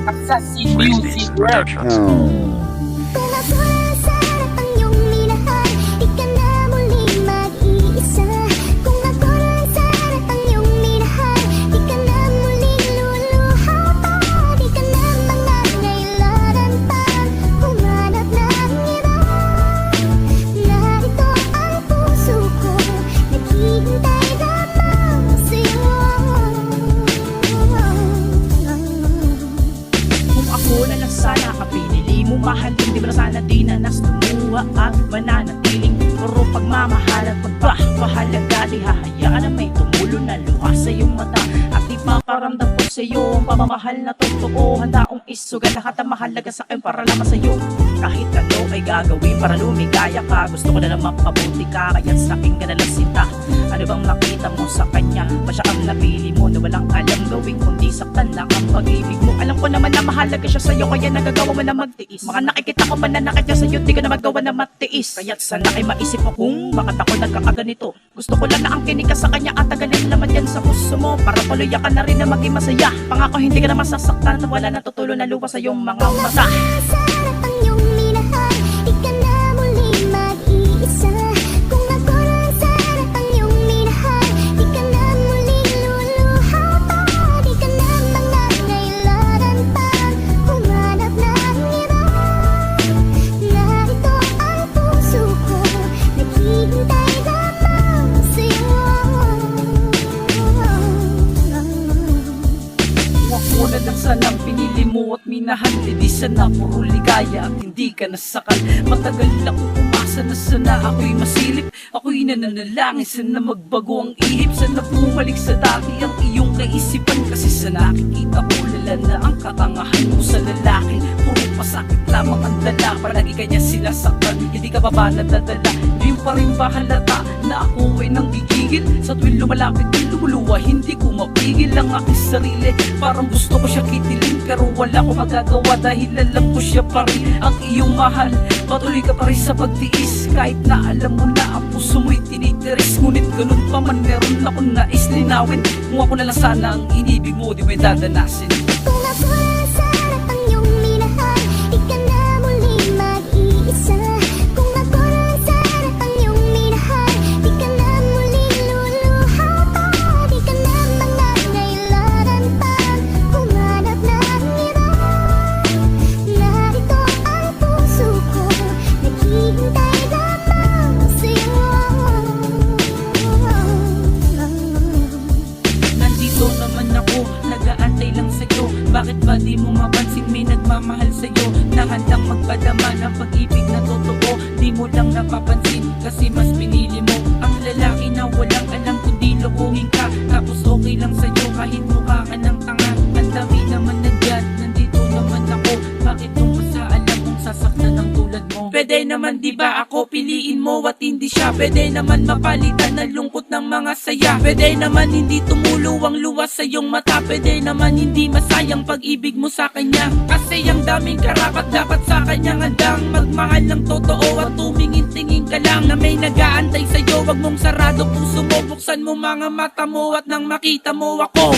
Assassin Music World. Kung ako ang sarap ang iyong minahal, di ka na muling mag-iisa. Kung ako ang sarap ang iyong minahal, di ka na muling luluha pa. Di ka na mangangailangan pa humanap ng iba. Narito ang puso ko, naghihintay lamang sa'yo. Kung ako na lang sana kapinili mo, mahal hindi mo na sana di na nas lumuha at mananatiling puro pagmamahal at pagpapahalaga. Di hahayaan na may tumulo na luha sa iyong mata at ipaparamdam ko sa iyo ang pamamahal na totoo. Handa kong isugal lahat ang mahalaga sa akin para naman sa iyo. Kahit ano ay gagawin para lumigaya ka, gusto ko na lang mapabuti ka, kaya't sa akin ka nalang sinta. Ano bang nakita mo sa kanya? Ba siya ang napili mo na walang alam gawin kundi saktan lang ang pag-ibig mo? Alam ko naman na mahalaga siya sa'yo, kaya nagagawa mo na magtiis. Mga nakikita ko mananakit niya sa'yo, di ka na magawa na matiis. Kaya't sana ay maisip mo kung bakit ako nagkakaganito. Gusto ko lang na ang kinig ka sa kanya at tagalin naman yan sa puso mo, para tuloy ka na rin na maging masaya. Pangako hindi ka na masasaktan, wala na tutulo na luwa sa iyong mga mata. Sarap ang iyong minahal, di ka na muling mag-iisa. Kung ako ang sarap ang iyong minahal, di ka na muling luluha pa. Di ka na mangangailangan pa humanap ng iba. Narito ang puso ko, naghihintay lamang sa'yo. Kung ako na lang sanang pinili mo at minahal, di sana puro ligaya at hindi ka nasakal. Matagal akong umasa na sana ako'y masilip, ako'y nananalangin sana magbago ang ihip, sana bumalik sa dati ang iyong kaisipan. Kasi sa nakikita ko lala na ang katangahan mo sa lalaki, puro pasakit lamang ang dala, palagi kanya sinasaktan, hindi ka pa ba nadadala? Di pa rin ba halata na ako ay nang gigigil? Sa tuwing lumalapit din lumuluwa, hindi ko mapigil ang aking sarili. Parang gusto ko siya kitilin, pero wala ko magagawa dahil alam ko siya pa rin ang iyong mahal. Patuloy ka pa rin sa pagtiis, kahit na alam mo na ang puso mo'y tinitiris. Ngunit ganun pa man meron akong nais linawin. Kung ako na lang sana ang inibig mo, di mo'y dadanasin. Kung ako ang sarap ang iyong minahal, di ka na muling mag-iisa. Kung ako ang sarap ang iyong minahal, di ka na muling luluha pa. Di ka na mangangailangan pa humanap ng iba. Narito ang puso ko, naghihintay lamang sa'yo. Nandito naman ako, nag-aantay lang sa'yo. Bakit ba di mo mapansin may nagmamahal sa'yo, na handang magpadama ng pag-ibig na totoo? Di mo lang napapansin kasi mas pinili mo ang lalaki na walang alam kundi lokohin ka. Tapos okay lang sa'yo kahit mukha ka ng tanga. Ang dami naman nandyan, nandito naman ako. Bakit kung sa alam kong sasaktan ng tulad mo? Pwede naman di ba ako piliin mo at hindi siya? Pwede naman mapalitan ng lungkot ng mga saya. Pwede naman hindi tumulo ang luwas sa iyong mata. Pwede naman hindi masayang pag-ibig mo sa kanya. Kasi ang daming karapat dapat sa kanyang handang magmahal ng totoo at tumingin-tingin ka lang na may nag-aantay sa'yo. Wag mong sarado puso mo, buksan mo mga mata mo at nang makita mo ako.